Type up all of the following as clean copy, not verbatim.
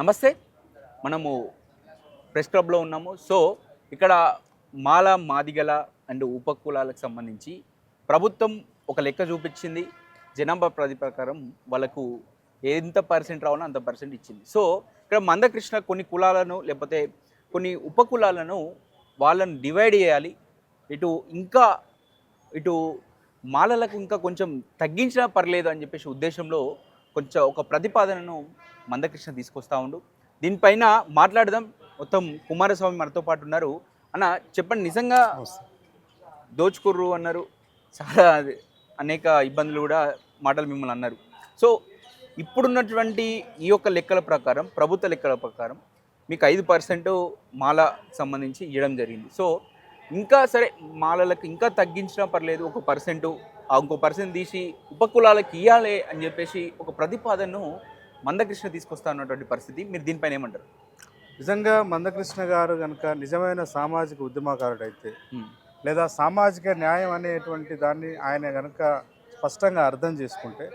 నమస్తే. మనము ప్రెస్ క్లబ్లో ఉన్నాము. సో ఇక్కడ మాల మాదిగల అండ్ ఉపకులాలకు సంబంధించి ప్రభుత్వం ఒక లెక్క చూపించింది. జనాభా ప్రకారం వాళ్ళకు ఎంత పర్సెంట్ రావాలో అంత పర్సెంట్ ఇచ్చింది. సో ఇక్కడ మందకృష్ణ కొన్ని కులాలను లేకపోతే కొన్ని ఉపకులాలను వాళ్ళని డివైడ్ చేయాలి, ఇటు మాలలకు ఇంకా కొంచెం తగ్గించినా పర్లేదు అని చెప్పేసి ఉద్దేశంలో కొంచెం ఒక ప్రతిపాదనను మందకృష్ణ తీసుకొస్తా ఉండు. దీనిపైన మాట్లాడదాం. మొత్తం కుమారస్వామి మనతో పాటు ఉన్నారు. అన్న చెప్పండి, నిజంగా దోచుకుర్రు అన్నారు, చాలా అనేక ఇబ్బందులు కూడా మాటలు మిమ్మల్ని అన్నారు. సో ఇప్పుడున్నటువంటి ఈ యొక్క లెక్కల ప్రకారం, ప్రభుత్వ లెక్కల ప్రకారం మీకు 5% మాల సంబంధించి ఇవ్వడం జరిగింది. సో ఇంకా సరే మాలలకు ఇంకా తగ్గించినా పర్లేదు, ఒక ఇంకో పర్సెంట్ తీసి ఉపకులాలకు ఇవ్వాలి అని చెప్పేసి ఒక ప్రతిపాదనను మందకృష్ణ తీసుకొస్తా ఉన్నటువంటి పరిస్థితి. మీరు దీనిపైన ఏమంటారు? నిజంగా మందకృష్ణ గారు కనుక నిజమైన సామాజిక ఉద్యమకారుడైతే, లేదా సామాజిక న్యాయం అనేటువంటి దాన్ని ఆయన కనుక స్పష్టంగా అర్థం చేసుకుంటే,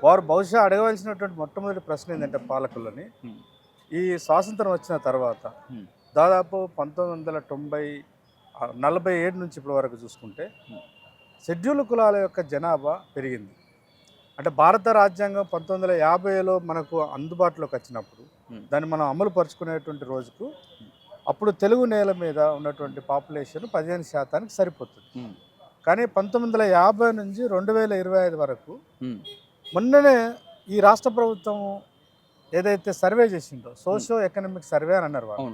వారు బహుశా అడగవలసినటువంటి మొట్టమొదటి ప్రశ్న ఏంటంటే పాలకులని, ఈ స్వాతంత్రం వచ్చిన తర్వాత దాదాపు 1947 నుంచి ఇప్పటి వరకు చూసుకుంటే షెడ్యూల్ కులాల యొక్క జనాభా పెరిగింది. అంటే భారత రాజ్యాంగం 1950లో మనకు అందుబాటులోకి వచ్చినప్పుడు దాన్ని మనం అమలు పరుచుకునేటువంటి రోజుకు అప్పుడు తెలుగు నేల మీద ఉన్నటువంటి పాపులేషన్ 15% సరిపోతుంది. కానీ 1950 నుంచి 2025 వరకు మొన్ననే ఈ రాష్ట్ర ప్రభుత్వం ఏదైతే సర్వే చేసిందో, సోషియో ఎకనామిక్ సర్వే అని అన్నారు వాళ్ళు.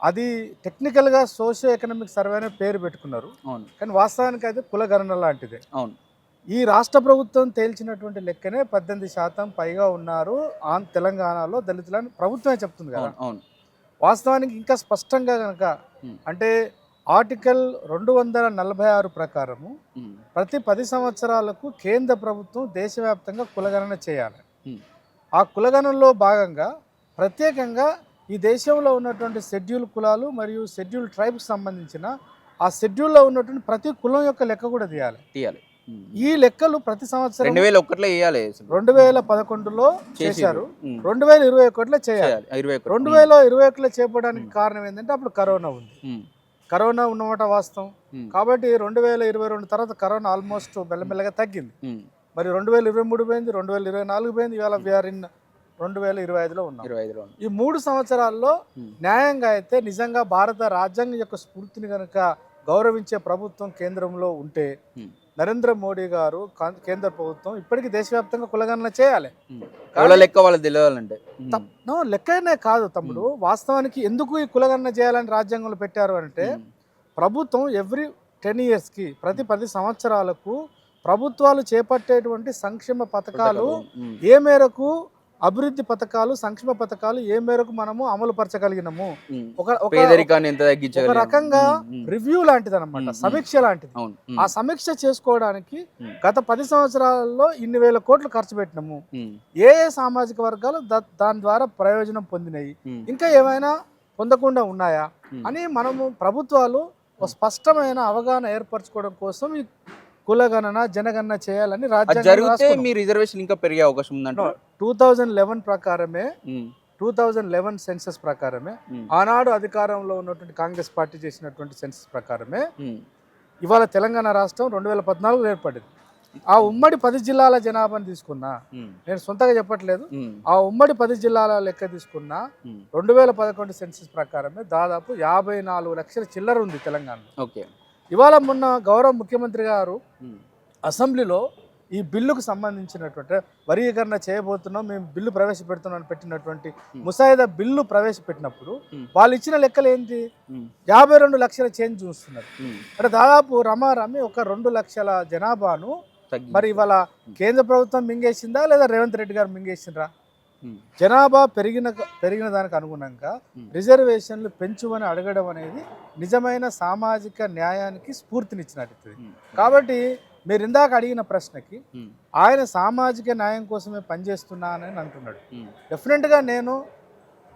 అది టెక్నికల్గా సోషియో ఎకనామిక్ సర్వే అనే పేరు పెట్టుకున్నారు, కానీ వాస్తవానికి అయితే కులగణన లాంటిదే. ఈ రాష్ట్ర ప్రభుత్వం తేల్చినటువంటి లెక్కనే 18% పైగా ఉన్నారు తెలంగాణలో దళితులని ప్రభుత్వమే చెప్తుంది కదా. వాస్తవానికి ఇంకా స్పష్టంగా కనుక అంటే ఆర్టికల్ 246 ప్రకారము ప్రతి 10 సంవత్సరాలకు కేంద్ర ప్రభుత్వం దేశవ్యాప్తంగా కులగణన చేయాలి. ఆ కులగణనలో భాగంగా ప్రత్యేకంగా ఈ దేశంలో ఉన్నటువంటి షెడ్యూల్ కులాలు మరియు షెడ్యూల్ ట్రైబ్కి సంబంధించిన ఆ షెడ్యూల్లో ఉన్నటువంటి ప్రతి కులం యొక్క లెక్క కూడా తీయాలి. ఈ లెక్కలు ప్రతి సంవత్సరం 2011లో చేశారు, 2021లో చేయాలి. 2021లో చేపడానికి కారణం ఏంటంటే అప్పుడు కరోనా ఉంది. కరోనా ఉన్నమాట వాస్తవం. కాబట్టి 2022 తర్వాత కరోనా ఆల్మోస్ట్ మెల్లమెల్లగా తగ్గింది. మరి 2023 పోయింది, 2024 పోయింది, ఇవాళ వీఆర్ ఇన్ 2025లో ఉన్నాం. ఈ 3 సంవత్సరాల్లో న్యాయంగా అయితే నిజంగా భారత రాజ్యాంగం యొక్క స్ఫూర్తిని కనుక గౌరవించే ప్రభుత్వం కేంద్రంలో ఉంటే నరేంద్ర మోడీ గారు కేంద్ర ప్రభుత్వం ఇప్పటికీ దేశవ్యాప్తంగా కులగణన చేయాలి. లెక్క వాళ్ళకి తెలియాలంటే లెక్కనే కాదు తమ్ముడు, వాస్తవానికి ఎందుకు ఈ కులగణన చేయాలని రాజ్యాంగంలో పెట్టారు అంటే ప్రభుత్వం ఎవ్రీ 10 yearsకి ప్రతి 10 సంవత్సరాలకు ప్రభుత్వాలు చేపట్టేటువంటి సంక్షేమ పథకాలు ఏ మేరకు, అభివృద్ధి పథకాలు, సంక్షేమ పథకాలు ఏ మేరకు మనము అమలు పరచగలిగినాము, ఒక రకంగా రివ్యూ లాంటిది అనమాట, సమీక్ష లాంటిది. ఆ సమీక్ష చేసుకోవడానికి గత 10 సంవత్సరాలలో ఇన్ని వేల కోట్లు ఖర్చు పెట్టినాము, ఏ సామాజిక వర్గాలు దాని ద్వారా ప్రయోజనం పొందినాయి, ఇంకా ఏమైనా పొందకుండా ఉన్నాయా అని మనము ప్రభుత్వాలు స్పష్టమైన అవగాహన ఏర్పరచుకోవడం కోసం ఈ కులగణన జనగణన చేయాలని రాజ్యాంగం మీ రిజర్వేషన్ ఇంకా పెరిగే అవకాశం ఉందంట. 2011 ప్రకారమే 2011 సెన్సస్ ప్రకారమే ఆనాడు అధికారంలో ఉన్నటువంటి కాంగ్రెస్ పార్టీ చేసినటువంటి సెన్సస్ ప్రకారమే ఇవాళ తెలంగాణ రాష్ట్రం 2014లో ఏర్పడింది. ఆ ఉమ్మడి 10 జిల్లాల జనాభాను తీసుకున్నా, నేను సొంతగా చెప్పట్లేదు, ఆ ఉమ్మడి 10 జిల్లాల లెక్క తీసుకున్నా 2011 సెన్సస్ ప్రకారమే దాదాపు 54 లక్షల చిల్లర ఉంది తెలంగాణలో. ఇవాళ మొన్న గౌరవ ముఖ్యమంత్రి గారు అసెంబ్లీలో ఈ బిల్లుకు సంబంధించినటువంటి వర్గీకరణ చేయబోతున్నాం, మేము బిల్లు ప్రవేశపెడుతున్నాం పెట్టినటువంటి ముసాయిదా బిల్లు ప్రవేశపెట్టినప్పుడు వాళ్ళు ఇచ్చిన లెక్కలు ఏంటి, 52 లక్షల చేంజ్ చూస్తున్నారు. అంటే దాదాపు రమారమి ఒక 2 లక్షల జనాభాను మరి ఇవాళ కేంద్ర ప్రభుత్వం మింగేసిందా లేదా రేవంత్ రెడ్డి గారు మింగేసిండ్రా? జనాభా పెరిగిన దానికి అనుగుణంగా రిజర్వేషన్లు పెంచుమని అడగడం అనేది నిజమైన సామాజిక న్యాయానికి స్ఫూర్తినిచ్చినట్టు. కాబట్టి మీరు ఇందాక అడిగిన ప్రశ్నకి ఆయన సామాజిక న్యాయం కోసమే పనిచేస్తున్నానని అంటున్నాడు. డెఫినెట్గా నేను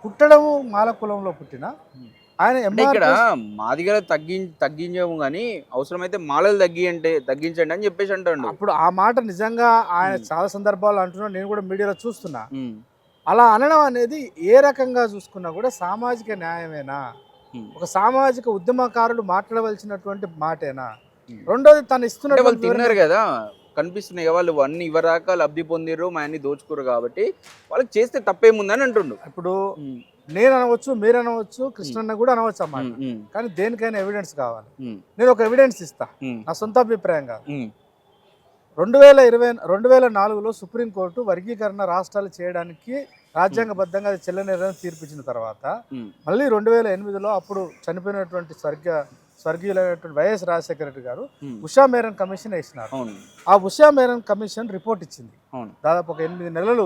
పుట్టడము మాల కులంలో పుట్టిన ఆయన ఇక్కడ మాదిగలు తగ్గించము కానీ అవసరమైతే మాలలు తగ్గించండి అని చెప్పేసి అంటాడు. అప్పుడు ఆ మాట నిజంగా ఆయన చాలా సందర్భాలు అంటున్నాడు, నేను కూడా మీడియాలో చూస్తున్నా. అలా అనడం అనేది ఏ రకంగా చూసుకున్నా కూడా సామాజిక న్యాయమేనా, ఒక సామాజిక ఉద్యమకారులు మాట్లాడవలసినటువంటి మాటేనా? రెండోది తను అంటే ఇస్తున్న వాళ్ళు తిన్నారు కదా, కనిపిస్తున్నాయి వాళ్ళు అన్ని ఇవ్వరాక లబ్ధి పొందిర్రు, మా అన్ని దోచుకోరు కాబట్టి వాళ్ళకి చేస్తే తప్పేముందని అంటుండు. ఇప్పుడు నేను అనవచ్చు, మీరు అనవచ్చు, కృష్ణన్న కూడా అనవచ్చు అన్నమాట. కానీ దేనికైనా ఎవిడెన్స్ కావాలి. నేను ఒక ఎవిడెన్స్ ఇస్తా, నా సొంత అభిప్రాయం కాదు. 2004లో సుప్రీంకోర్టు వర్గీకరణ రాష్ట్రాలు చేయడానికి రాజ్యాంగబద్ధంగా అది చెల్లనిరని తీర్పిచ్చిన తర్వాత మళ్ళీ 2008లో అప్పుడు చనిపోయినటువంటి స్వర్గీయులైనటువంటి వైఎస్ రాజశేఖర రెడ్డి గారు ఉషా మేరన్ కమిషన్ వేసినారు. ఆ ఉషా మేరన్ కమిషన్ రిపోర్ట్ ఇచ్చింది. దాదాపు ఒక 8 నెలలు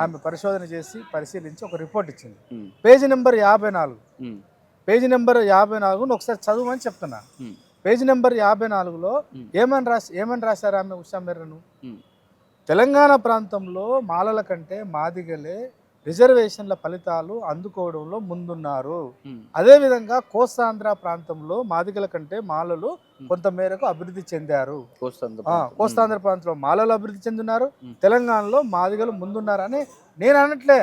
ఆమె పరిశోధన చేసి పరిశీలించి ఒక రిపోర్ట్ ఇచ్చింది. పేజీ నెంబర్ 54 ఒకసారి చదువుమని చెప్తున్నా. పేజీ నెంబర్ 54లో ఏమని రాశారు ఆమె ఉషా మేరన్? తెలంగాణ ప్రాంతంలో మాలల కంటే మాదిగలే రిజర్వేషన్ల ఫలితాలు అందుకోవడంలో ముందున్నారు. అదేవిధంగా కోస్తాంధ్ర ప్రాంతంలో మాదిగల కంటే మాలలు కొంత మేరకు అభివృద్ధి చెందారు. కోస్తాంధ్ర ప్రాంతంలో మాలలు అభివృద్ధి చెందున్నారు, తెలంగాణలో మాదిగలు ముందున్నారని నేను అనట్లే,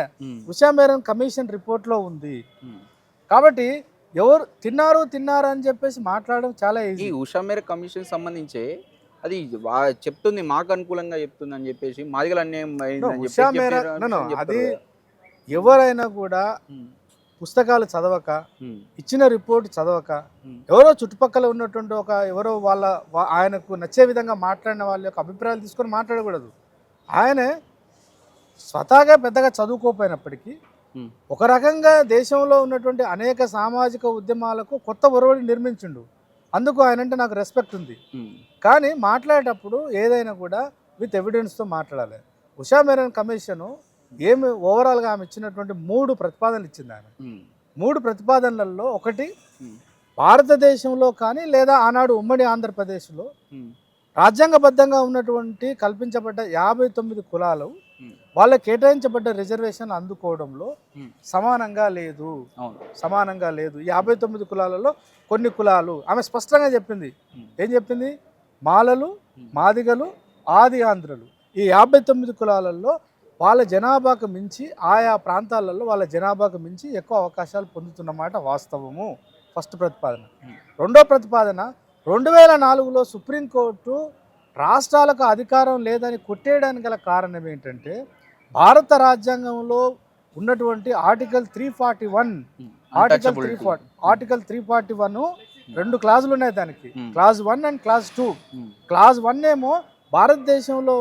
ఉషా మేరన్ కమిషన్ రిపోర్ట్లో ఉంది. కాబట్టి ఎవరు తిన్నారు అని చెప్పేసి మాట్లాడడం చాలా ఈజీ. ఉషా మేరన్ కమిషన్ సంబంధించి అది చెప్తుంది, మాకు అనుకూలంగా చెప్తుంది అని చెప్పేసి మాదిగల అన్యాయం ఉషా మేరన్ అది ఎవరైనా కూడా పుస్తకాలు చదవక, ఇచ్చిన రిపోర్ట్ చదవక, ఎవరో చుట్టుపక్కల ఉన్నటువంటి ఎవరో ఆయనకు నచ్చే విధంగా మాట్లాడిన వాళ్ళ యొక్క అభిప్రాయాలు తీసుకొని మాట్లాడకూడదు. ఆయనే స్వతహాగా పెద్దగా చదువుకోపోయినప్పటికీ ఒక రకంగా దేశంలో ఉన్నటువంటి అనేక సామాజిక ఉద్యమాలకు కొత్త ఒరవడి నిర్మించిండు. అందుకు ఆయన అంటే నాకు రెస్పెక్ట్ ఉంది. కానీ మాట్లాడేటప్పుడు ఏదైనా కూడా విత్ ఎవిడెన్స్తో మాట్లాడాలి. ఉషా మేరన్ కమిషను ఓవరాల్గా ఆమె ఇచ్చినటువంటి 3 ప్రతిపాదనలు ఇచ్చింది. ఆమె 3 ప్రతిపాదనలలో ఒకటి, భారతదేశంలో కానీ లేదా ఆనాడు ఉమ్మడి ఆంధ్రప్రదేశ్లో రాజ్యాంగబద్ధంగా ఉన్నటువంటి కల్పించబడ్డ 59 కులాలు వాళ్ళకి కేటాయించబడ్డ రిజర్వేషన్లు అందుకోవడంలో సమానంగా లేదు. ఈ 59 కులాలలో కొన్ని కులాలు ఆమె స్పష్టంగా చెప్పింది. ఏం చెప్పింది? మాలలు, మాదిగలు, ఆది ఆంధ్రులు, ఈ 59 కులాలలో వాళ్ళ జనాభాకు మించి ఆయా ప్రాంతాలలో వాళ్ళ జనాభాకు మించి ఎక్కువ అవకాశాలు పొందుతున్నమాట వాస్తవము. ఫస్ట్ ప్రతిపాదన. రెండో ప్రతిపాదన, 2004లో సుప్రీంకోర్టు రాష్ట్రాలకు అధికారం లేదని కొట్టేయడానికి గల కారణం ఏంటంటే భారత రాజ్యాంగంలో ఉన్నటువంటి ఆర్టికల్ 341 2 క్లాజులు ఉన్నాయి దానికి. Clause 1 and clause 2. క్లాజ్ 1 ఏమో భారతదేశంలో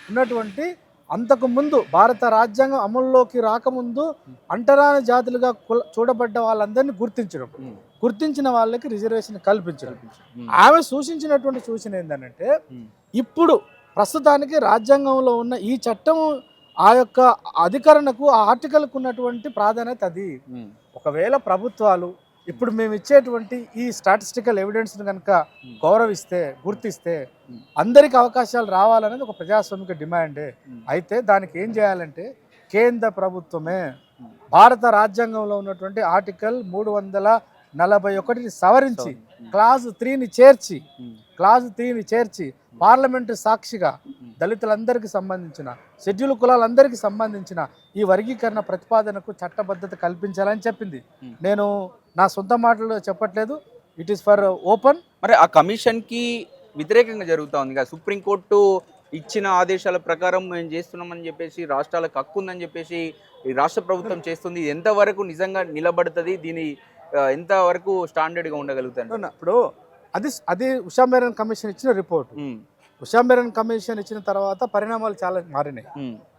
ఉన్నటువంటి అంతకు ముందు భారత రాజ్యాంగం అమల్లోకి రాకముందు అంటరాని జాతులుగా చూడబడ్డ వాళ్ళందరినీ గుర్తించిన వాళ్ళకి రిజర్వేషన్ కల్పించడం. ఆమె సూచించినటువంటి సూచన ఏంటంటే ఇప్పుడు ప్రస్తుతానికి రాజ్యాంగంలో ఉన్న ఈ చట్టం ఆ యొక్క అధికరణకు ఆ ఆర్టికల్కు ఉన్నటువంటి ప్రాధాన్యత అది. ఒకవేళ ప్రభుత్వాలు ఇప్పుడు మేము ఇచ్చేటువంటి ఈ స్టాటిస్టికల్ ఎవిడెన్స్ను కనుక గౌరవిస్తే, గుర్తిస్తే అందరికి అవకాశాలు రావాలనేది ఒక ప్రజాస్వామిక డిమాండే. అయితే దానికి ఏం చేయాలంటే కేంద్ర ప్రభుత్వమే భారత రాజ్యాంగంలో ఉన్నటువంటి ఆర్టికల్ 341ని సవరించి క్లాజ్ 3ని చేర్చి పార్లమెంటు సాక్షిగా దళితులందరికీ సంబంధించిన, షెడ్యూల్ కులాలందరికీ సంబంధించిన ఈ వర్గీకరణ ప్రతిపాదనకు చట్టబద్ధత కల్పించాలని చెప్పింది. నేను నా సొంత మాటలు చెప్పట్లేదు, ఇట్ ఈస్ ఫర్ ఓపెన్. మరి ఆ కమిషన్కి వ్యతిరేకంగా జరుగుతూ ఉంది కదా, సుప్రీంకోర్టు ఇచ్చిన ఆదేశాల ప్రకారం మేము చేస్తున్నామని చెప్పేసి రాష్ట్రాలకు హక్కు ఉందని చెప్పేసి ఈ రాష్ట్ర ప్రభుత్వం చేస్తుంది. ఎంతవరకు నిజంగా నిలబడుతుంది, దీని ఎంతవరకు స్టాండర్డ్గా ఉండగలుగుతాను? ఇప్పుడు అది ఉషా మేరన్ కమిషన్ ఇచ్చిన రిపోర్ట్. ఉషా మేరన్ కమిషన్ ఇచ్చిన తర్వాత పరిణామాలు చాలా మారినాయి.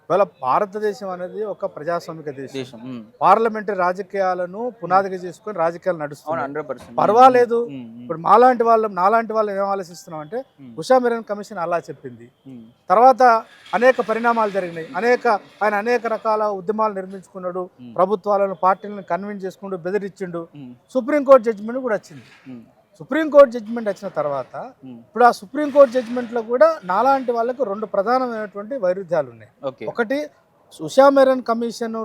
ఇవాళ భారతదేశం అనేది ఒక ప్రజాస్వామిక దేశం. పార్లమెంటరీ రాజకీయాలను పునాదిగా చేసుకొని రాజకీయాలు నడుస్తున్నాయి. పర్వాలేదు. ఇప్పుడు నాలాంటి వాళ్ళు ఏం ఆలోచిస్తున్నాం అంటే ఉషా మేరన్ కమిషన్ అలా చెప్పింది. తర్వాత అనేక పరిణామాలు జరిగినాయి. ఆయన అనేక రకాల ఉద్యమాలు నిర్మించుకున్నాడు, ప్రభుత్వాలను పార్టీలను కన్విన్స్ చేసుకుంటూ బెదిరించిండు. సుప్రీంకోర్టు జడ్జిమెంట్ కూడా వచ్చింది. సుప్రీంకోర్టు జడ్జిమెంట్ వచ్చిన తర్వాత ఇప్పుడు ఆ సుప్రీంకోర్టు జడ్జిమెంట్లో కూడా నాలాంటి వాళ్ళకు 2 ప్రధానమైనటువంటి వైరుధ్యాలు ఉన్నాయి. ఒకటి, ఉషా మేరన్ కమిషన్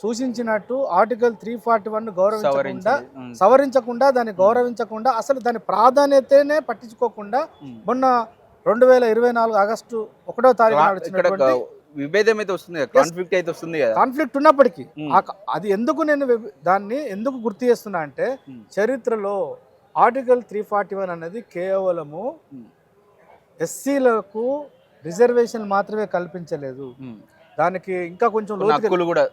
సూచించినట్టు ఆర్టికల్ 341 సవరించకుండా దాన్ని గౌరవించకుండా అసలు దాని ప్రాధాన్యతనే పట్టించుకోకుండా మొన్న 2024 ఆగస్టు 1వ తారీఖు విభేదం అయితే వస్తుంది కదా, కాన్ఫ్లిక్ట్ అయితే వస్తుంది కదా. కాన్ఫ్లిక్ట్ ఉన్నప్పటికీ Hmm. అది ఎందుకు నేను దాన్ని ఎందుకు గుర్తు చేస్తున్నా అంటే Hmm. చరిత్రలో ఆర్టికల్ 341 అనేది కేవలము Hmm. ఎస్సీలకు రిజర్వేషన్ మాత్రమే కల్పించలేదు, దానికి ఇంకా కొంచెం కొన్ని హక్కులు కూడా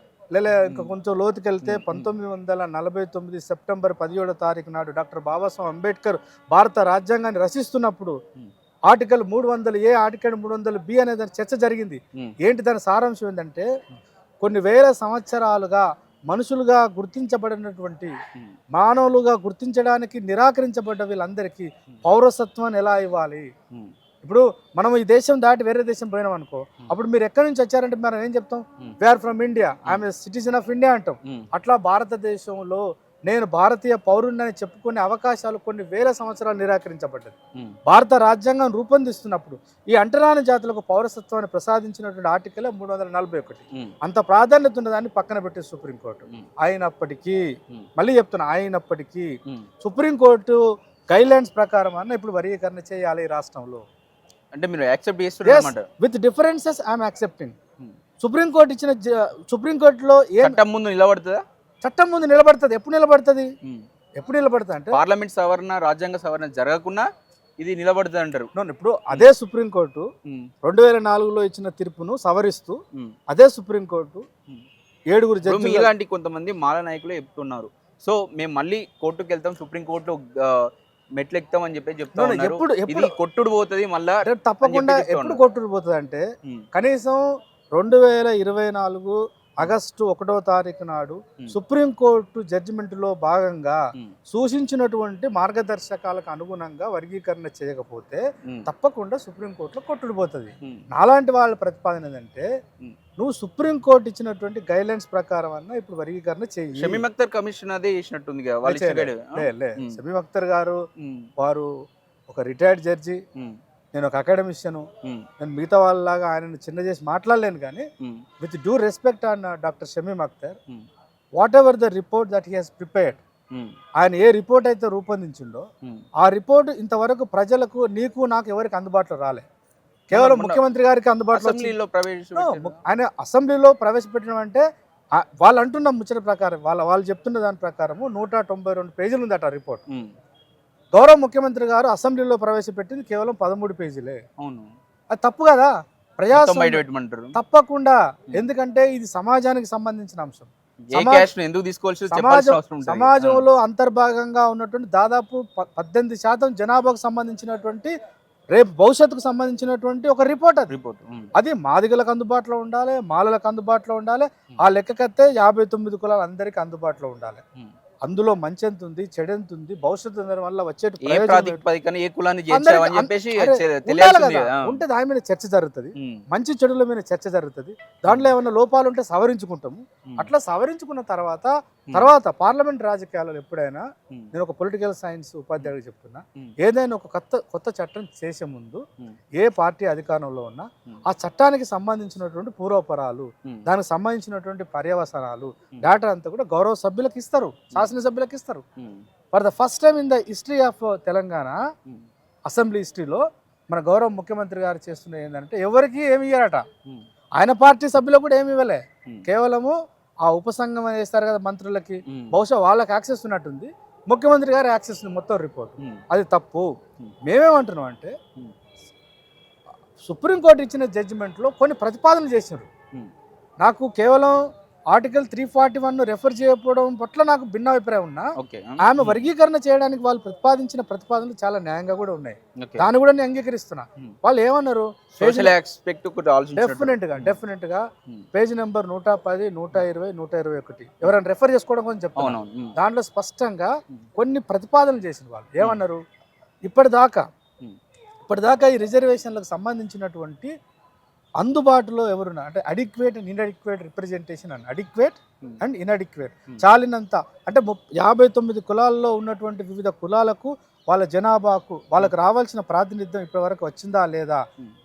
ఇంకా కొంచెం లోతుకెళ్తే 1949 సెప్టెంబర్ 17వ తారీఖు నాడు డాక్టర్ బాబాసాహెబ్ అంబేద్కర్ భారత రాజ్యాంగాన్ని రచిస్తున్నప్పుడు ఆర్టికల్ 300A ఆర్టికల్ 300B అనే దాని చర్చ జరిగింది. ఏంటి దాని సారాంశం ఏంటంటే కొన్ని వేల సంవత్సరాలుగా మనుషులుగా గుర్తించబడినటువంటి మానవులుగా గుర్తించడానికి నిరాకరించబడ్డ వీళ్ళందరికీ పౌరసత్వాన్ని ఎలా ఇవ్వాలి. ఇప్పుడు మనం ఈ దేశం దాటి వేరే దేశం పోయినాం అనుకో, అప్పుడు మీరు ఎక్కడి నుంచి వచ్చారంటే మనం ఏం చెప్తాం, we're from India, I'm citizen of India అంటాం. అట్లా భారతదేశంలో నేను భారతీయ పౌరుడిని చెప్పుకునే అవకాశాలు కొన్ని వేల సంవత్సరాలు నిరాకరించబడ్డది. భారత రాజ్యాంగం రూపొందిస్తున్నప్పుడు ఈ అంటరాని జాతులకు పౌరసత్వాన్ని ప్రసాదించినటువంటి ఆర్టికల్ 341 అంత ప్రాధాన్యత ఉన్నదాన్ని పక్కన పెట్టే సుప్రీంకోర్టు. అయినప్పటికీ మళ్ళీ చెప్తున్నా, అయినప్పటికీ సుప్రీంకోర్టు గైడ్లైన్స్ ప్రకారం అన్న ఇప్పుడు వర్గీకరణ చేయాలి ఈ రాష్ట్రంలో. అంటే మీరు యాక్సెప్ట్ చేస్తున్నారు with differences I'm accepting. Supreme court ఇచ్చిన సుప్రీంకోర్టులో చట్టం ముందు నిలబడుతుందా? చట్టం ముందు నిలబడుతుంది. ఎప్పుడు నిలబడుతుంది? ఎప్పుడు నిలబడుతుంది అంటే పార్లమెంట్ సవరణ, రాజ్యాంగ సవరణ జరగకుండా ఇది నిలబడుతుంది అంటారు. ఇప్పుడు అదే సుప్రీంకోర్టు 2004లో ఇచ్చిన తీర్పును సవరిస్తూ అదే సుప్రీంకోర్టు 7 జడ్జిలు ఇలాంటి కొంతమంది మాల నాయకులు చెప్తున్నారు, సో మేము మళ్ళీ కోర్టుకు వెళ్తాం, సుప్రీంకోర్టులో మెట్లు ఎక్కుతాం అని చెప్పి చెప్తా ఉన్నారు. ఇది కొట్టుడు పోతుంది మళ్ళా తప్పకుండా. ఎప్పుడు కొట్టుడు పోతుంది అంటే కనీసం 2024 ఆగస్టు 1వ తారీఖు నాడు సుప్రీంకోర్టు జడ్జిమెంట్లో భాగంగా సూచించినటువంటి మార్గదర్శకాలకు అనుగుణంగా వర్గీకరణ చేయకపోతే తప్పకుండా సుప్రీంకోర్టులో కొట్టుడిపోతుంది. నాలాంటి వాళ్ళ ప్రతిపాదన ఏంటంటే నువ్వు సుప్రీంకోర్టు ఇచ్చినటువంటి గైడ్లైన్స్ ప్రకారం అన్న ఇప్పుడు వర్గీకరణ చేయి. షమీమ్ అఖ్తర్ కమిషన్ అదే చేసినట్టుంది కదా. షమీమ్ అఖ్తర్ గారు వారు ఒక రిటైర్డ్ జడ్జి, నేను ఒక అకాడమిషియను, నేను మిగతా వాళ్ళలాగా ఆయనను చిన్న చేసి మాట్లాడలేను. కానీ with due respect on doctor Shamim Akhtar, whatever the report that he has prepared, ఆయన ఏ రిపోర్ట్ అయితే రూపొందించిండో ఆ రిపోర్ట్ ఇంతవరకు ప్రజలకు, నీకు నాకు ఎవరికి అందుబాటులో రాలే. కేవలం ముఖ్యమంత్రి గారికి అందుబాటులో ఆయన అసెంబ్లీలో ప్రవేశపెట్టడం అంటే వాళ్ళు అంటున్న ముచ్చట ప్రకారం, వాళ్ళు చెప్తున్న దాని ప్రకారము 192 పేజీలు ఉందట రిపోర్ట్. గౌరవ ముఖ్యమంత్రి గారు అసెంబ్లీలో ప్రవేశపెట్టింది కేవలం 13 పేజీలే. అవును, అది తప్పు కదా. ప్రజాస్వామ్యం తప్పకుండా, ఎందుకంటే ఇది సమాజానికి సంబంధించిన అంశం. సమాజంలో అంతర్భాగంగా ఉన్నటువంటి దాదాపు 18% జనాభాకు సంబంధించినటువంటి రేపు భవిష్యత్తుకు సంబంధించినటువంటి ఒక రిపోర్ట్. అది మాదిగలకు అందుబాటులో ఉండాలి, మాలలకు అందుబాటులో ఉండాలి, ఆ లెక్కకైతే 59 కులాలు అందరికీ అందుబాటులో ఉండాలి. అందులో మంచి ఎంత ఉంది, చెడు ఎంత ఉంది, భవిష్యత్తు వల్ల వచ్చే ఉంటే దాని మీద చర్చ జరుగుతుంది, మంచి చెడుల మీద చర్చ జరుగుతుంది. దాంట్లో ఏమైనా లోపాలు ఉంటే సవరించుకుంటాము. అట్లా సవరించుకున్న తర్వాత పార్లమెంట్ రాజకీయాలలో ఎప్పుడైనా, నేను ఒక పొలిటికల్ సైన్స్ ఉపాధ్యాయుడు చెప్తున్నా, ఏదైనా ఒక కొత్త చట్టం చేసే ముందు ఏ పార్టీ అధికారంలో ఉన్నా ఆ చట్టానికి సంబంధించినటువంటి పూర్వపరాలు, దానికి సంబంధించినటువంటి పర్యవసనాలు, డేటా అంతా కూడా గౌరవ సభ్యులకు ఇస్తారు, శాసనసభ్యులకు ఇస్తారు. For the first time in the history of Telangana assembly హిస్టరీలో మన గౌరవ ముఖ్యమంత్రి గారు చేస్తున్నది ఏంటంటే ఎవరికి ఏమి ఇయ్యారట. ఆయన పార్టీ సభ్యులకు కూడా ఏమి ఇవ్వలే, కేవలము ఆ ఉపసంఘం చేస్తారు కదా మంత్రులకి, బహుశా వాళ్ళకి యాక్సెస్ ఉన్నట్టుంది, ముఖ్యమంత్రి గారు యాక్సెస్ మొత్తం రిపోర్ట్. అది తప్పు. మేమేమంటున్నాం అంటే సుప్రీంకోర్టు ఇచ్చిన జడ్జిమెంట్లో కొన్ని ప్రతిపాదనలు చేసినారు. నాకు కేవలం ఆర్టికల్ 341 రెఫర్ చేయకపోవడం పట్ల నాకు భిన్న అభిప్రాయం ఉన్నా, ఆమె వర్గీకరణ చేయడానికి వాళ్ళు ప్రతిపాదించిన ప్రతిపాదనలు చాలా న్యాయంగా కూడా ఉన్నాయి, దాన్ని కూడా నేను అంగీకరిస్తున్నా. వాళ్ళు ఏమన్నారు, డెఫినెట్ గా పేజ్ నెంబర్ 110, 120, 121 ఎవరైనా రెఫర్ చేసుకోవడం కోసం చెప్తాను. దాంట్లో స్పష్టంగా కొన్ని ప్రతిపాదనలు చేసిన వాళ్ళు ఏమన్నారు, ఇప్పటిదాకా ఈ రిజర్వేషన్లకు సంబంధించినటువంటి అందుబాటులో ఎవరున్నా అంటే అడిక్వేట్ అండ్ ఇన్అడిక్వేట్ రిప్రజెంటేషన్ అని, అడిక్వేట్ అండ్ ఇన్అడిక్వేట్, చాలినంత అంటే 59 కులాల్లో ఉన్నటువంటి వివిధ కులాలకు వాళ్ళ జనాభాకు వాళ్ళకు రావాల్సిన ప్రాతినిధ్యం ఇప్పటివరకు వచ్చిందా లేదా,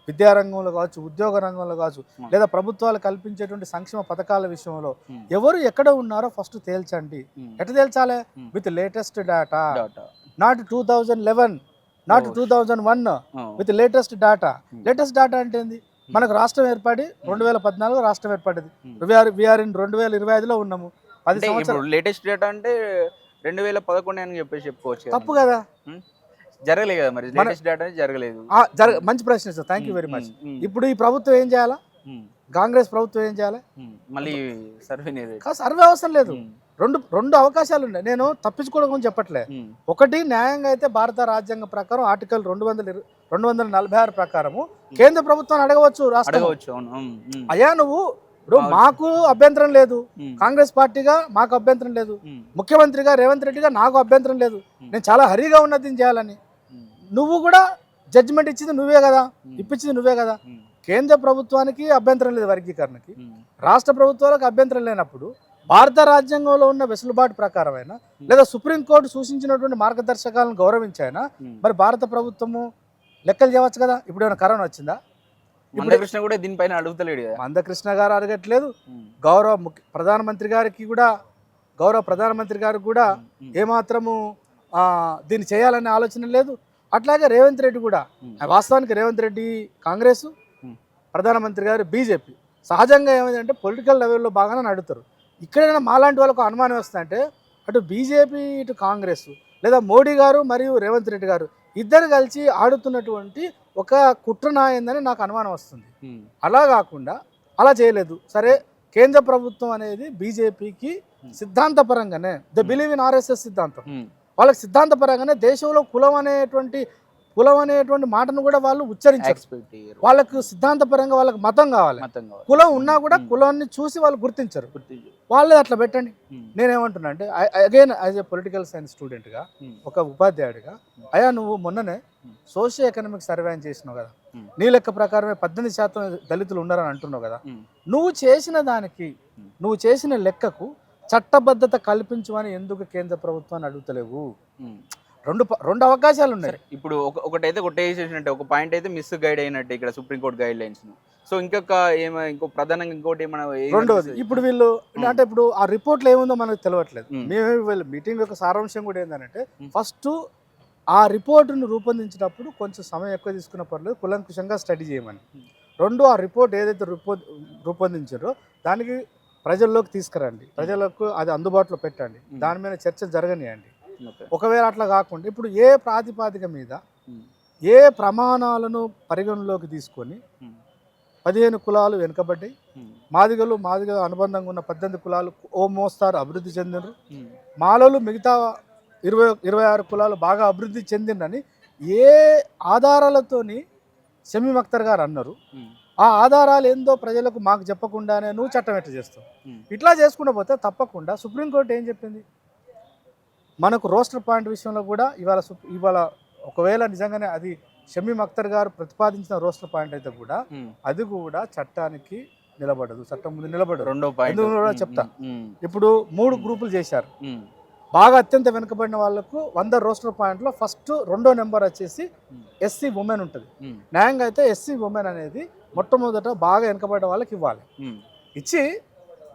విద్యారంగంలో కావచ్చు, ఉద్యోగ రంగంలో కావచ్చు, లేదా ప్రభుత్వాలు కల్పించేటువంటి సంక్షేమ పథకాల విషయంలో ఎవరు ఎక్కడ ఉన్నారో ఫస్ట్ తేల్చండి. ఎట్లా తేల్చాలి? With latest data, not 2011, not 2001, with latest data. Latest data అంటే ఏంది? మనకు రాష్ట్రం ఏర్పడి 2014 రాష్ట్రం ఏర్పడింది. వీఆర్ ఇన్ 2025లో ఉన్నాము. 10 సంవత్సరాలు లేటెస్ట్ డేటా అంటే 2011 అని చెప్పుకోవచ్చు కదా. తప్పు కదా, జరగలేదు కదా మరి, లేటెస్ట్ డేటా జరగలేదు. మంచి ప్రశ్న sir, thank you very much. ఇప్పుడు ఈ ప్రభుత్వం ఏం చేయాలా, కాంగ్రెస్ ప్రభుత్వం ఏం చేయాలి, మళ్ళీ సర్వే అవసరం లేదు. రెండు అవకాశాలు ఉన్నాయి. నేను తప్పించుకోవడం చెప్పట్లే. ఒకటి, న్యాయంగా అయితే భారత రాజ్యాంగం ప్రకారం ఆర్టికల్ 246 ప్రకారము కేంద్ర ప్రభుత్వాన్ని అడగవచ్చు, రాష్ట్రం. అయ్యా నువ్వు ఇప్పుడు మాకు అభ్యంతరం లేదు, కాంగ్రెస్ పార్టీగా మాకు అభ్యంతరం లేదు, ముఖ్యమంత్రిగా రేవంత్ రెడ్డిగా నాకు అభ్యంతరం లేదు, నేను చాలా హరిగా ఉన్నది చేయాలని. నువ్వు కూడా జడ్జిమెంట్ ఇచ్చింది నువ్వే కదా, ఇప్పించింది నువ్వే కదా. కేంద్ర ప్రభుత్వానికి అభ్యంతరం లేదు వర్గీకరణకి, రాష్ట్ర ప్రభుత్వాలకు అభ్యంతరం లేనప్పుడు భారత రాజ్యాంగంలో ఉన్న వెసులుబాటు ప్రకారమైనా లేదా సుప్రీంకోర్టు సూచించినటువంటి మార్గదర్శకాలను గౌరవించైనా మరి భారత ప్రభుత్వము లెక్కలు చేయవచ్చు కదా. ఇప్పుడు ఏమైనా కరోనా వచ్చిందా? మందకృష్ణ కూడా దీనిపైన అడుగుతలేడు. మందకృష్ణ గారు అడగట్లేదు. ప్రధానమంత్రి గారికి కూడా ఏమాత్రము దీన్ని చేయాలనే ఆలోచన లేదు. అట్లాగే రేవంత్ రెడ్డి కూడా, వాస్తవానికి రేవంత్ రెడ్డి కాంగ్రెస్, ప్రధానమంత్రి గారు బీజేపీ. సహజంగా ఏమైందంటే పొలిటికల్ లెవెల్లో బాగానే నడుతారు. ఇక్కడైనా మాలాంటి వాళ్ళకు అనుమానం వస్తుందంటే అటు బీజేపీ ఇటు కాంగ్రెస్ లేదా మోడీ గారు మరియు రేవంత్ రెడ్డి గారు ఇద్దరు కలిసి ఆడుతున్నటువంటి ఒక కుట్ర నాయిందని నాకు అనుమానం వస్తుంది. అలా కాకుండా అలా చేయలేదు. సరే, కేంద్ర ప్రభుత్వం అనేది బీజేపీకి సిద్ధాంతపరంగానే ద బిలీవ్ ఇన్ ఆర్ఎస్ఎస్ సిద్ధాంతం, వాళ్ళకి సిద్ధాంతపరంగానే దేశంలో కులం అనేటువంటి మాటను కూడా వాళ్ళు ఉచ్చరించారు. వాళ్ళకు సిద్ధాంతపరంగా వాళ్ళకి మతం కావాలి, కులం ఉన్నా కూడా కులాన్ని చూసి వాళ్ళు గుర్తించరు. వాళ్ళే అట్లా పెట్టండి. నేనేమంటున్నా అంటే, again as a political science స్టూడెంట్గా, ఒక ఉపాధ్యాయుడిగా, అయ్యా నువ్వు మొన్ననే సోషియో ఎకనామిక్ సర్వే అని చేసినావు కదా, నీ లెక్క ప్రకారమే 18% దళితులు ఉన్నారని అంటున్నావు కదా. నువ్వు చేసిన లెక్కకు చట్టబద్ధత కల్పించమని ఎందుకు కేంద్ర ప్రభుత్వాన్ని అడుగుతలేవు? రెండు అవకాశాలు ఉన్నాయి. ఇప్పుడు ఒకటైతే కొట్టేసేసినట్టే, ఒక పాయింట్ అయితే మిస్ గైడ్ అయినట్టే ఇక్కడ సుప్రీంకోర్టు గైడ్ లైన్స్. సో ఇంకో ప్రధానంగా ఇంకోటి ఏమైనా రెండోది, ఇప్పుడు వీళ్ళు అంటే ఇప్పుడు ఆ రిపోర్ట్లో ఏముందో మనకు తెలియట్లేదు. మేము వీళ్ళ మీటింగ్ యొక్క సారాంశం కూడా ఏంటంటే, ఫస్ట్ ఆ రిపోర్టును రూపొందించేటప్పుడు కొంచెం సమయం ఎక్కువ తీసుకున్న పర్లేదు, కులంకుశంగా స్టడీ చేయమని. రెండు, ఆ రిపోర్ట్ ఏదైతే రూపొందించారో దానికి ప్రజల్లోకి తీసుకురండి, ప్రజలకు అది అందుబాటులో పెట్టండి, దాని మీద చర్చలు జరగనియండి. ఒకవేళ అట్లా కాకుండా ఇప్పుడు ఏ ప్రాతిపాదిక మీద ఏ ప్రమాణాలను పరిగణలోకి తీసుకొని 15 కులాలు వెనుకబడ్డాయి, మాదిగలు అనుబంధంగా ఉన్న 18 కులాలు ఓ మోస్తారు అభివృద్ధి చెందినరు, మాలలు మిగతా 26 కులాలు బాగా అభివృద్ధి చెందినని ఏ ఆధారాలతోని షమీమ్ అఖ్తర్ గారు అన్నారు, ఆ ఆధారాలు ఏందో ప్రజలకు మాకు చెప్పకుండానే నువ్వు చట్టం ఎట్లా చేస్తావు? ఇట్లా చేసుకుంటూ పోతే తప్పకుండా సుప్రీంకోర్టు ఏం చెప్పింది, మనకు రోస్టర్ పాయింట్ విషయంలో కూడా ఇవాళ ఒకవేళ నిజంగానే అది షమీమ్ అఖ్తర్ గారు ప్రతిపాదించిన రోస్టర్ పాయింట్ అయితే కూడా అది కూడా చట్టానికి నిలబడదు, చట్టం ముందు నిలబడదు. రెండో పాయింట్ చెప్తా. ఇప్పుడు 3 గ్రూపులు చేశారు. బాగా అత్యంత వెనుకబడిన వాళ్ళకు 100 రోస్టర్ పాయింట్లో ఫస్ట్ 2వ నెంబర్ వచ్చేసి ఎస్సీ ఉమెన్ ఉంటుంది. న్యాయంగా అయితే ఎస్సీ ఉమెన్ అనేది మొట్టమొదట బాగా వెనుకబడ్డ వాళ్ళకి ఇవ్వాలి. ఇచ్చి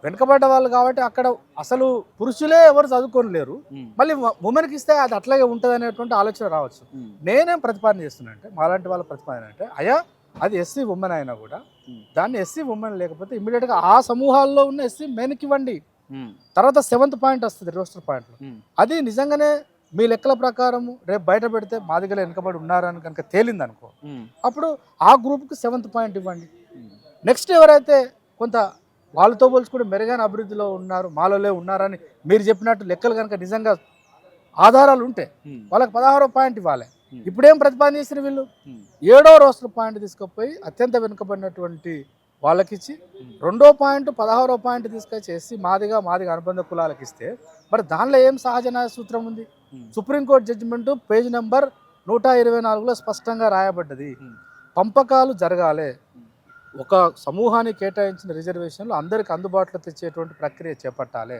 వెనుకబడ్డ వాళ్ళు కాబట్టి అక్కడ అసలు పురుషులే ఎవరు చదువుకొని లేరు, మళ్ళీ ఉమెన్కి ఇస్తే అది అట్లాగే ఉంటుంది అనేటువంటి ఆలోచన రావచ్చు. నేనేం ప్రతిపాదన చేస్తున్నా అంటే, మాలాంటి వాళ్ళ ప్రతిపాదన అంటే, అయ్యా అది ఎస్సీ ఉమెన్ అయినా కూడా దాన్ని ఎస్సీ ఉమెన్ లేకపోతే ఇమ్మీడియట్గా ఆ సమూహాల్లో ఉన్న ఎస్సీ మెన్కి ఇవ్వండి. తర్వాత 7th పాయింట్ వస్తుంది రోస్టర్ పాయింట్లో, అది నిజంగానే మీ లెక్కల ప్రకారము రేపు బయట పెడితే మాదిగలు వెనుకబడి ఉన్నారని కనుక తేలింది అనుకో, అప్పుడు ఆ గ్రూప్కి 7th పాయింట్ ఇవ్వండి. నెక్స్ట్ ఎవరైతే కొంత వాళ్ళతో పోల్చుకుంటే మెరుగైన అభివృద్ధిలో ఉన్నారు, మాలోనే ఉన్నారని మీరు చెప్పినట్టు లెక్కలు కనుక నిజంగా ఆధారాలు ఉంటే వాళ్ళకి 16వ పాయింట్ ఇవ్వాలి. ఇప్పుడేం ప్రతిపాదన చేసిన వీళ్ళు 7వ రోస్టర్ పాయింట్ తీసుకుపోయి అత్యంత వెనుకబడినటువంటి వాళ్ళకిచ్చి 2వ పాయింట్ 16వ పాయింట్ తీసుకొచ్చేసి మాదిగా అనుబంధ కులాలకు ఇస్తే మరి దానిలో ఏం సహజ న్యాయ సూత్రం ఉంది? సుప్రీంకోర్టు జడ్జిమెంటు పేజ్ నెంబర్ 124లో స్పష్టంగా రాయబడ్డది. పంపకాలు జరగాలి, ఒక సమూహానికి కేటాయించిన రిజర్వేషన్లు అందరికి అందుబాటులో తెచ్చేటువంటి ప్రక్రియ చేపట్టాలి.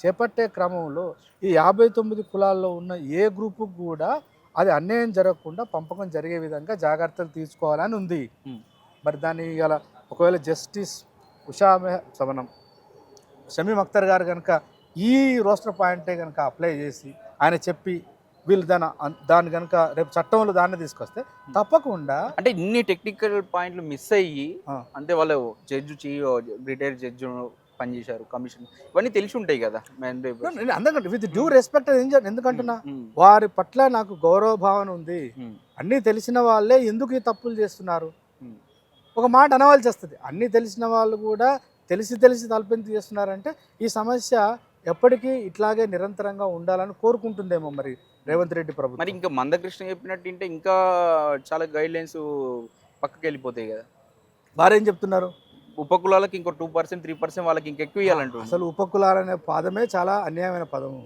చేపట్టే క్రమంలో ఈ 59 కులాల్లో ఉన్న ఏ గ్రూపు కూడా అది అన్యాయం జరగకుండా పంపకం జరిగే విధంగా జాగ్రత్తలు తీసుకోవాలని ఉంది. మరి దాన్ని ఇలా ఒకవేళ జస్టిస్ షమీమ్ అఖ్తర్ గారు కనుక ఈ రోస్టర్ పాయింటే కనుక అప్లై చేసి ఆయన చెప్పి వీళ్ళు దాన్ని కనుక రేపు చట్టంలో దాన్ని తీసుకొస్తే తప్పకుండా అంటే ఇన్ని టెక్నికల్ పాయింట్లు మిస్ అయ్యి ఆ. అంటే వాళ్ళు జడ్జి రిటైర్డ్ జడ్జి పనిచేశారు కమిషన్ ఇవన్నీ తెలిసి ఉంటాయి కదా అందుకంటే విత్ డ్యూ రెస్పెక్ట్ ఎందుకంటున్నా వారి పట్ల నాకు గౌరవ భావన ఉంది. అన్నీ తెలిసిన వాళ్ళే ఎందుకు ఈ తప్పులు చేస్తున్నారు ఒక మాట అనవలసి వస్తుంది. అన్నీ తెలిసిన వాళ్ళు కూడా తెలిసి తలపెందుకు చేస్తున్నారంటే ఈ సమస్య ఎప్పటికీ ఇట్లాగే నిరంతరంగా ఉండాలని కోరుకుంటుందేమో మరి రేవంత్ రెడ్డి ప్రభుత్వం. మరి ఇంకా మందకృష్ణ చెప్పినట్టు అంటే ఇంకా చాలా గైడ్ లైన్స్ పక్కకి వెళ్ళిపోతాయి కదా. వారేం చెప్తున్నారు, ఉపకులాలకు ఇంకో 2% 3% వాళ్ళకి ఇంకెక్కువ ఇవ్వాలంటారు. అసలు ఉపకులాలనే పదమే చాలా అన్యాయమైన పదము.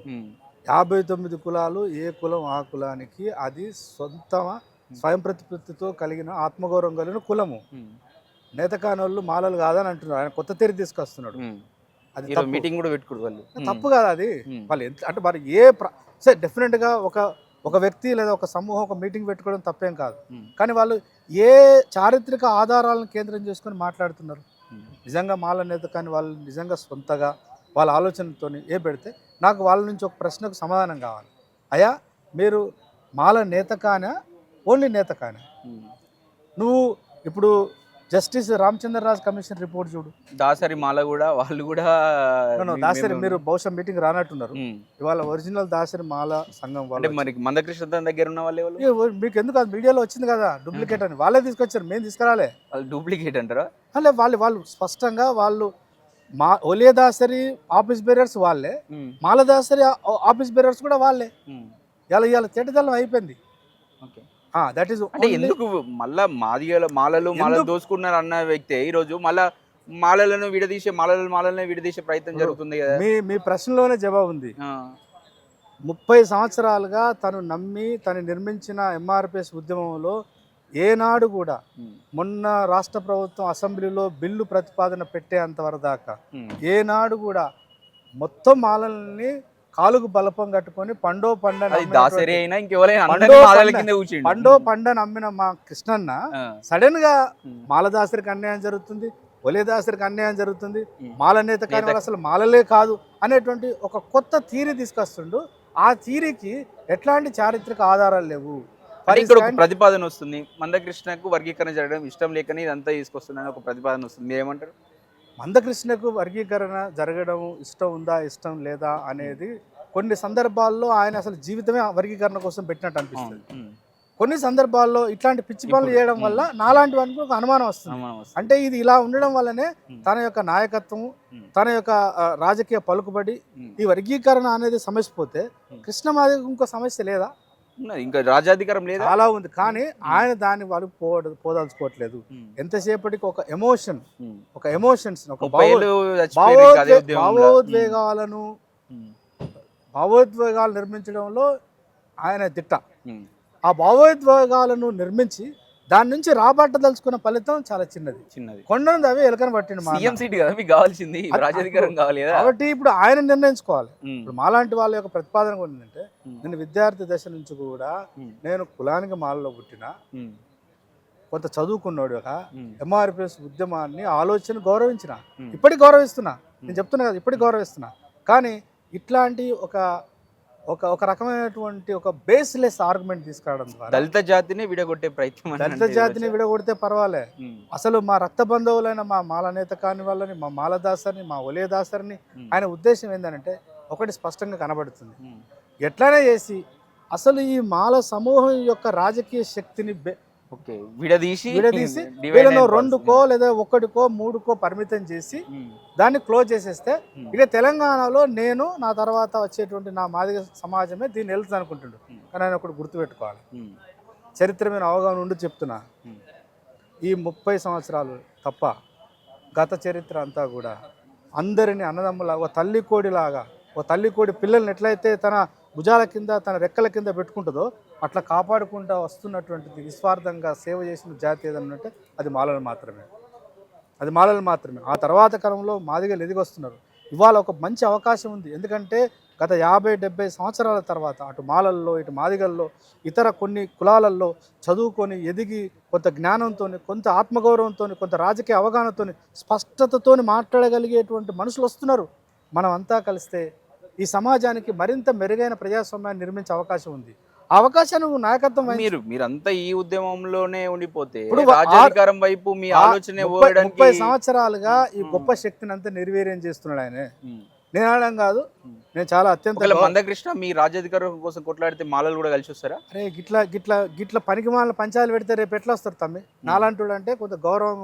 59 కులాలు, ఏ కులం ఆ కులానికి అది స్వయం ప్రతిపత్తితో కలిగిన ఆత్మగౌరవం కలిగిన కులము. నేతకానోళ్ళు మాలలు కాదని అంటున్నారు. ఆయన కొత్త తీరు తీసుకొస్తున్నాడు. అది మీటింగ్ కూడా పెట్టుకోడు వాళ్ళు. తప్పు కాదు అది. వాళ్ళు అంటే మరి డెఫినెట్గా ఒక వ్యక్తి లేదా ఒక సమూహం ఒక మీటింగ్ పెట్టుకోవడం తప్పేం కాదు. కానీ వాళ్ళు ఏ చారిత్రక ఆధారాలను కేంద్రం చేసుకొని మాట్లాడుతున్నారు. నిజంగా మాల నేత కానీ వాళ్ళు నిజంగా సొంతగా వాళ్ళ ఆలోచనతో పెడితే నాకు వాళ్ళ నుంచి ఒక ప్రశ్నకు సమాధానం కావాలి. అయ్యా మీరు మాల నేత కానా ఓన్లీ నేత కానా? నువ్వు ఇప్పుడు జస్టిస్ రామచంద్రరాజ్ కమిషన్ రిపోర్ట్ చూడు. దాసరి మాల కూడా వాళ్ళు కూడా దాసరి మీరు బహుశా మీటింగ్ రానట్టున్నారు. ఇవాళ ఒరిజినల్ దాసరి మాల సంఘం వాళ్ళు మరి మందకృష్ణ దగ్గర ఉన్న వాళ్ళే మీకు ఎందుకు అది మీడియాలో వచ్చింది కదా డూప్లికేట్ అని వాళ్ళే తీసుకొచ్చారు, మేము తీసుకురాలే. వాళ్ళు డూప్లికేట్ అంటారా? అలే వాళ్ళు స్పష్టంగా వాళ్ళు ఒలియ దాసరి ఆఫీస్ బేరర్స్ వాళ్ళే, మాల దాసరి ఆఫీస్ బేరర్స్ కూడా వాళ్ళే. ఇవాళ తేటతెల్లం అయిపోయింది. దట్ ఈస్ అంటే ఎందుకు మళ్ళా మాలలు దోసుకున్నారు అన్న వ్యక్తి ఈ రోజు మళ్ళా మాలలను విడదీసే ప్రయత్నం జరుగుతుంది కదా. మీ ప్రశ్నలోనే జవాబు ఉంది. 30 సంవత్సరాలుగా తను నమ్మి తను నిర్మించిన ఎంఆర్పిఎస్ ఉద్యమంలో ఏనాడు కూడా మొన్న రాష్ట్ర ప్రభుత్వం అసెంబ్లీలో బిల్లు ప్రతిపాదన పెట్టేంతవరకు దాకా ఏనాడు కూడా మొత్తం మాలల్ని కాలుకు బలపం కట్టుకొని పండో పండ నమ్మిన మా కృష్ణన్న సడన్ గా మాలదాసరికి అన్యాయం జరుగుతుంది, ఒలేదాసరికి అన్యాయం జరుగుతుంది, మాల నేత కానీ అసలు మాలలే కాదు అనేటువంటి ఒక కొత్త థీరీ తీసుకొస్తుండు. ఆ థీరీకి ఎట్లాంటి చారిత్రక ఆధారాలు లేవు. ఇక్కడ ఒక ప్రతిపాదన వస్తుంది, మందకృష్ణకు వర్గీకరణ జరగడం ఇష్టం లేకని ఇదంతా తీసుకొస్తుందని ఒక ప్రతిపాదన వస్తుంది. ఏమంటారు? మందకృష్ణకు వర్గీకరణ జరగడం ఇష్టం ఉందా ఇష్టం లేదా అనేది కొన్ని సందర్భాల్లో ఆయన అసలు జీవితమే వర్గీకరణ కోసం పెట్టినట్టు అనిపిస్తుంది. కొన్ని సందర్భాల్లో ఇట్లాంటి పిచ్చి పనులు చేయడం వల్ల నాలాంటి వానికి ఒక అనుమానం వస్తుంది. అంటే ఇది ఇలా ఉండడం వల్లనే తన యొక్క నాయకత్వం, తన యొక్క రాజకీయ పలుకుబడి, ఈ వర్గీకరణ అనేది సమస్య పోతే కృష్ణ మాది ఇంకో సమస్య లేదా? ఇంకా రాజ్యాధికారం లేదా? చాలా ఉంది. కానీ ఆయన దాన్ని వాళ్ళు పోదలుచుకోవట్లేదు. ఎంతసేపటికి ఒక ఎమోషన్స్ భావోద్వేగాలు నిర్మించడంలో ఆయన దిట్ట. ఆ భావోద్వేగాలను నిర్మించి దాని నుంచి రాబట్టదలుచుకున్న ఫలితం చాలా చిన్నది. కొండను అవే ఎలకని పట్టింది. కాబట్టి ఇప్పుడు ఆయన నిర్ణయించుకోవాలి. ఇప్పుడు మాలాంటి వాళ్ళ యొక్క ప్రతిపాదన కూడా ఏంటంటే, నేను విద్యార్థి దశ నుంచి కూడా నేను కులానికి మాలలో పుట్టిన కొంత చదువుకున్నాడు ఎంఆర్పిఎస్ ఉద్యమాన్ని ఆలోచన గౌరవించిన, ఇప్పటికి గౌరవిస్తున్నా. నేను చెప్తున్నా కదా, ఇప్పటికి గౌరవిస్తున్నా. కానీ ఇట్లాంటి ఒక రకమైనటువంటి ఒక బేస్లెస్ ఆర్గ్యుమెంట్ తీసుకురావడం ద్వారా దళిత జాతిని విడగొట్టే ప్రయత్నం. దళిత జాతిని విడగొడితే పర్వాలే, అసలు మా రక్త బంధువులైన మా మాల నేత కాని వాళ్ళని, మా మాలదాసరిని, మా ఒలేదాసరిని ఆయన ఉద్దేశం ఏంటంటే ఒకటి స్పష్టంగా కనబడుతుంది. ఎట్లనే చేసి అసలు ఈ మాల సమూహం యొక్క రాజకీయ శక్తిని విడదీసి వీళ్ళను 2కో లేదా 1కో 3కో పరిమితం చేసి దాన్ని క్లోజ్ చేసేస్తే ఇక తెలంగాణలో నేను నా తర్వాత వచ్చేటువంటి నా మాదిగ సమాజమే దీన్ని వెళ్తుంది అనుకుంటుండు. కానీ ఆయన ఒకటి గుర్తుపెట్టుకోవాలి, చరిత్ర మీద అవగాహన ఉండి చెప్తున్నా. ఈ 30 సంవత్సరాలు తప్ప గత చరిత్ర అంతా కూడా అందరినీ అన్నదమ్ములాగా, ఓ తల్లి కోడి పిల్లల్ని ఎట్లయితే తన భుజాల కింద తన రెక్కల కింద పెట్టుకుంటుందో అట్లా కాపాడుకుంటూ వస్తున్నటువంటిది నిస్వార్థంగా సేవ చేసిన జాతి ఏదన్నంటే అది మాలలు మాత్రమే. ఆ తర్వాత కాలంలో మాదిగలు ఎదిగొస్తున్నారు. ఇవాళ ఒక మంచి అవకాశం ఉంది. ఎందుకంటే గత 50-70 సంవత్సరాల తర్వాత అటు మాలల్లో ఇటు మాదిగల్లో ఇతర కొన్ని కులాలలో చదువుకొని ఎదిగి కొంత జ్ఞానంతో, కొంత ఆత్మగౌరవంతో, కొంత రాజకీయ అవగాహనతో, స్పష్టతతో మాట్లాడగలిగేటువంటి మనుషులు వస్తున్నారు. మనం అంతా కలిస్తే ఈ సమాజానికి మరింత మెరుగైన ప్రజాస్వామ్యాన్ని నిర్మించే అవకాశం ఉంది. ఆ అవకాశాన్ని నువ్వు నాయకత్వం వహించు. మీరంతా ఈ ఉద్యమంలోనే ఉండిపోతే ఇప్పుడు రాజ్యాధికారం వైపు మీ ఆలోచన 30 సంవత్సరాలుగా ఈ గొప్ప శక్తిని అంతా నిర్వీర్యం చేస్తున్నాడు ఆయన. నేను అనడం కాదు, నేను చాలా అత్యంత మందకృష్ణ మీ రాజ్యాధికారం కోసం కొట్లాడితే మాలలు కూడా కలిసి వస్తారా? అరే గిట్లా గిట్లా గిట్లా పనికి మాల పంచాయలు పెడితే రేపు ఎట్లా వస్తారు తమ్మి? నాలంటుడు అంటే కొంత గౌరవం.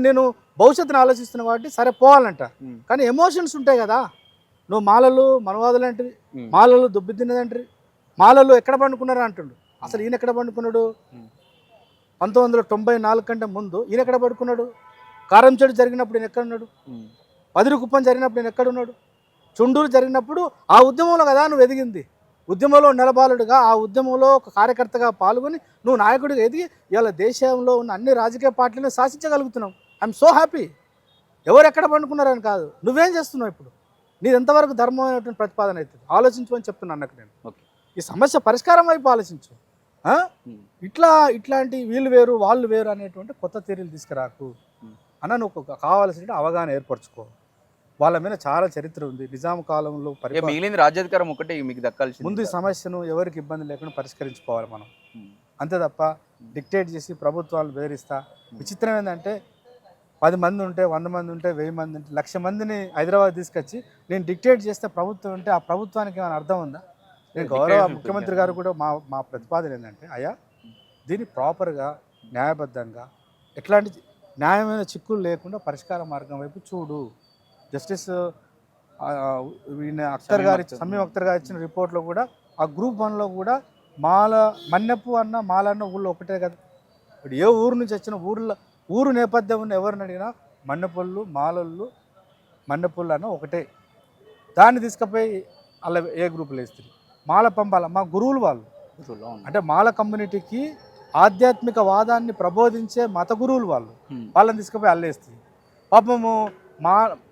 నేను భవిష్యత్తుని ఆలోచిస్తున్నా కాబట్టి సరే పోవాలంట, కానీ ఎమోషన్స్ ఉంటాయి కదా. నువ్వు మాలలు మనవాదులు అంటివి, మాలలు దుబ్బి తిన్నదంటారు, మాలలు ఎక్కడ పండుకున్నారు అంటుండు. అసలు ఈయన ఎక్కడ పండుకున్నాడు? 1994 కంటే ముందు ఈయన ఎక్కడ పడుకున్నాడు? కారంచేడు జరిగినప్పుడు ఈయన ఎక్కడున్నాడు? పదిరికుప్పం జరిగినప్పుడు ఈయన ఎక్కడున్నాడు? చుండూరు జరిగినప్పుడు ఆ ఉద్యమంలో కదా నువ్వు ఎదిగింది. ఉద్యమంలో నెలబాలుడుగా ఆ ఉద్యమంలో ఒక కార్యకర్తగా పాల్గొని నువ్వు నాయకుడిగా ఎదిగి ఇవాళ దేశంలో ఉన్న అన్ని రాజకీయ పార్టీలను శాసించగలుగుతున్నావు. I'm so happy. ఎవరు ఎక్కడ పండుకున్నారని కాదు, నువ్వేం చేస్తున్నావు ఇప్పుడు, నీది ఎంతవరకు ధర్మమైనటువంటి ప్రతిపాదన అవుతుంది ఆలోచించు అని చెప్తున్నాను అన్నకు నేను. ఈ సమస్య పరిష్కారం వైపు ఆలోచించు. ఇట్లాంటి వీళ్ళు వేరు వాళ్ళు వేరు అనేటువంటి కొత్త థియరీలు తీసుకురాకు అన్న. నువ్వు కావాల్సిన అవగాహన ఏర్పరచుకో. వాళ్ళ మీద చాలా చరిత్ర ఉంది. నిజాం కాలంలో మిగిలింది రాజ్యాధికారం ఒకటే మీకు దక్కాల్సి. ముందు ఈ సమస్యను ఎవరికి ఇబ్బంది లేకుండా పరిష్కరించుకోవాలి మనం, అంతే తప్ప డిక్టేట్ చేసి ప్రభుత్వాలు బెదిరిస్తా. విచిత్రం ఏంటంటే 10 మంది ఉంటే 100 మంది ఉంటే 1000 మంది ఉంటే 1,00,000 మందిని హైదరాబాద్ తీసుకొచ్చి నేను డిక్టేట్ చేస్తే ప్రభుత్వం ఉంటే ఆ ప్రభుత్వానికి ఏమైనా అర్థం ఉందా? నేను గౌరవ ముఖ్యమంత్రి గారు కూడా మా ప్రతిపాదన ఏంటంటే, అయ్యా దీన్ని ప్రాపర్గా న్యాయబద్ధంగా ఎట్లాంటి న్యాయమైన చిక్కులు లేకుండా పరిష్కార మార్గం వైపు చూడు. జస్టిస్ అఖ్తర్ గారు సమీం అఖ్తర్ గారు ఇచ్చిన రిపోర్ట్లో కూడా ఆ గ్రూప్ 1లో కూడా మన్నెప్పు అన్న మాలన్న ఊళ్ళో ఒకటే కదా. ఇప్పుడు ఏ ఊరు నుంచి వచ్చిన ఊరు నేపథ్యం ఉన్న ఎవరిని అడిగినా మన్నెపళ్ళు మాలళ్ళు మన్నెపళ్ళు అన్న ఒకటే. దాన్ని తీసుకుపోయి అలా ఏ గ్రూపులు వేస్తారు? మాల పంపాల మా గురువులు వాళ్ళు, అంటే మాల కమ్యూనిటీకి ఆధ్యాత్మిక వాదాన్ని ప్రబోధించే మత గురువులు వాళ్ళు, వాళ్ళని తీసుకుపోయి అల్లేస్తుంది. పాపము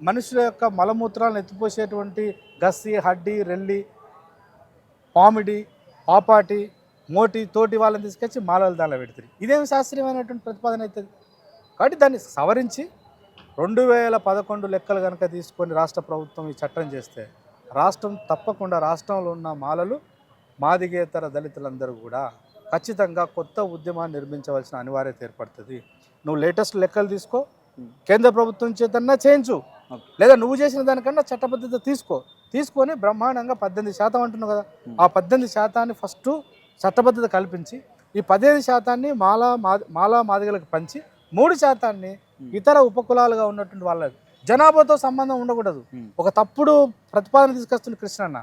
మనుషుల యొక్క మలమూత్రాలను ఎత్తిపోసేటువంటి గస్సి హడ్డి రెల్లి పామిడి పాపాటి మోటి తోటి వాళ్ళని తీసుకొచ్చి మాలలు దానిలో పెడుతుంది. ఇదేమి శాస్త్రీయమైనటువంటి ప్రతిపాదన అవుతుంది. కాబట్టి దాన్ని సవరించి 2011 లెక్కలు కనుక తీసుకొని రాష్ట్ర ప్రభుత్వం ఈ చట్టం చేస్తే రాష్ట్రం తప్పకుండా రాష్ట్రంలో ఉన్న మాలలు మాదిగేతర దళితులందరూ కూడా ఖచ్చితంగా కొత్త ఉద్యమాన్ని నిర్మించవలసిన అనివార్యత ఏర్పడుతుంది. నువ్వు లేటెస్ట్ లెక్కలు తీసుకో, కేంద్ర ప్రభుత్వం చేతన్నా చేయించు, లేదా నువ్వు చేసిన దానికన్నా చట్టబద్ధత తీసుకొని బ్రహ్మాండంగా 18% అంటున్నావు కదా, ఆ 18% ఫస్ట్ చట్టబద్ధత కల్పించి ఈ 15% మాలా మాదిగలకు పంచి 3% ఇతర ఉపకులాలుగా ఉన్నటువంటి వాళ్ళ జనాభాతో సంబంధం ఉండకూడదు. ఒక తప్పుడు ప్రతిపాదన తీసుకొస్తుంది కృష్ణన్న,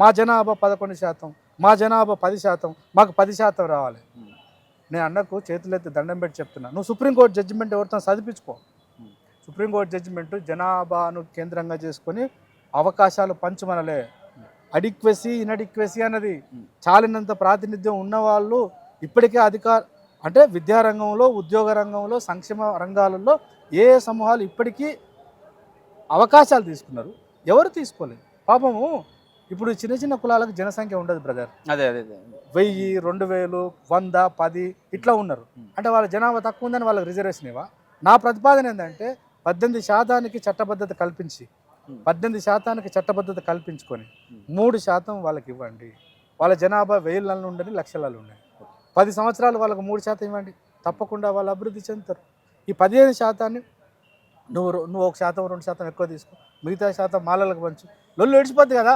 మా జనాభా 11%, మా జనాభా 10%, మాకు 10% రావాలి. నేను అన్నకు చేతులెత్తి దండం పెట్టి చెప్తున్నా, నువ్వు సుప్రీంకోర్టు జడ్జిమెంట్ ఎవరితో చదివించుకో. సుప్రీంకోర్టు జడ్జిమెంట్ జనాభాను కేంద్రంగా చేసుకొని అవకాశాలు పంచమనలే. అడిక్వెసీ ఇన్అడిక్వెసీ అన్నది చాలినంత ప్రాతినిధ్యం ఉన్నవాళ్ళు ఇప్పటికే అంటే విద్యారంగంలో ఉద్యోగ రంగంలో సంక్షేమ రంగాలలో ఏ సమూహాలు ఇప్పటికీ అవకాశాలు తీసుకున్నారు, ఎవరు తీసుకోలేదు. పాపము ఇప్పుడు చిన్న చిన్న కులాలకు జనసంఖ్య ఉండదు బ్రదర్. అదే 1000, 2000, 100, 10 ఇట్లా ఉన్నారు. అంటే వాళ్ళ జనాభా తక్కువ ఉందని వాళ్ళకి రిజర్వేషన్ ఇవ్వ. నా ప్రతిపాదన ఏంటంటే 18% చట్టబద్ధత కల్పించి 18% చట్టబద్ధత కల్పించుకొని 3% వాళ్ళకి ఇవ్వండి. వాళ్ళ జనాభా 1000 ఉండని లక్షలలో ఉన్నాయి. 10 సంవత్సరాలు వాళ్ళకు 3% ఇవ్వండి, తప్పకుండా వాళ్ళు అభివృద్ధి చెందుతారు. ఈ 15% నువ్వు 1%, 2% ఎక్కువ తీసుకో, మిగతా శాతం మాలలకు పంచు. లొల్లు ఏడిచిపోద్ది కదా,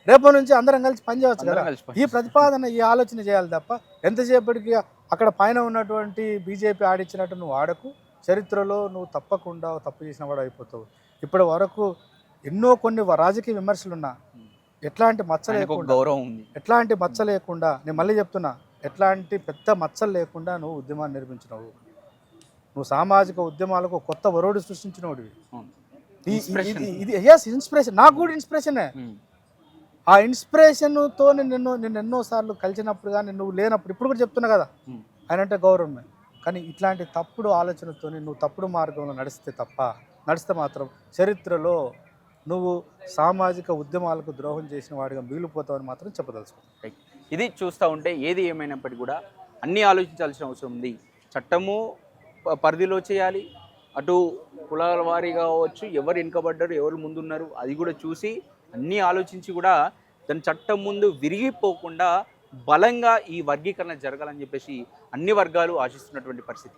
రేపటి నుంచి అందరం కలిసి పని చేయవచ్చు కదా. ఈ ప్రతిపాదన ఈ ఆలోచన చేయాలి తప్ప ఎంతసేపటికి అక్కడ పైన ఉన్నటువంటి బీజేపీ ఆడిచ్చినట్టు నువ్వు ఆడకు. చరిత్రలో నువ్వు తప్పకుండా తప్పు చేసిన వాడు అయిపోతావు. ఇప్పటి వరకు కొన్ని రాజకీయ విమర్శలున్నా ఎట్లాంటి మచ్చ లేకుండా, గౌరవం ఉంది, ఎట్లాంటి మచ్చ లేకుండా, నేను మళ్ళీ చెప్తున్నా, ఎట్లాంటి పెద్ద మచ్చలు లేకుండా నువ్వు ఉద్యమాన్ని నిర్మించినవు. నువ్వు సామాజిక ఉద్యమాలకు కొత్త వరోడు సృష్టించినోడివి. ఇది ఇన్స్పిరేషన్, నాకు కూడా ఇన్స్పిరేషనే. ఆ ఇన్స్పిరేషన్తో నిన్ను ఎన్నోసార్లు కలిసినప్పుడు కానీ నువ్వు లేనప్పుడు ఇప్పుడు కూడా చెప్తున్నా కదా, ఆయన అంటే గౌరవమే. కానీ ఇట్లాంటి తప్పుడు ఆలోచనతో నువ్వు తప్పుడు మార్గంలో నడిస్తే మాత్రం చరిత్రలో నువ్వు సామాజిక ఉద్యమాలకు ద్రోహం చేసిన వాడిగా మిగిలిపోతావని మాత్రం చెప్పదలుచుకుంటావు. ఇది చూస్తూ ఉంటే ఏది ఏమైనప్పటికీ కూడా అన్నీ ఆలోచించాల్సిన అవసరం ఉంది. చట్టము పరిధిలో చేయాలి, అటు కులాల వారీ కావచ్చు, ఎవరు వెనుకబడ్డారు ఎవరు ముందున్నారు అది కూడా చూసి అన్నీ ఆలోచించి కూడా దాని చట్టం ముందు విరిగిపోకుండా బలంగా ఈ వర్గీకరణ జరగాలని చెప్పేసి అన్ని వర్గాలు ఆశిస్తున్నటువంటి పరిస్థితి.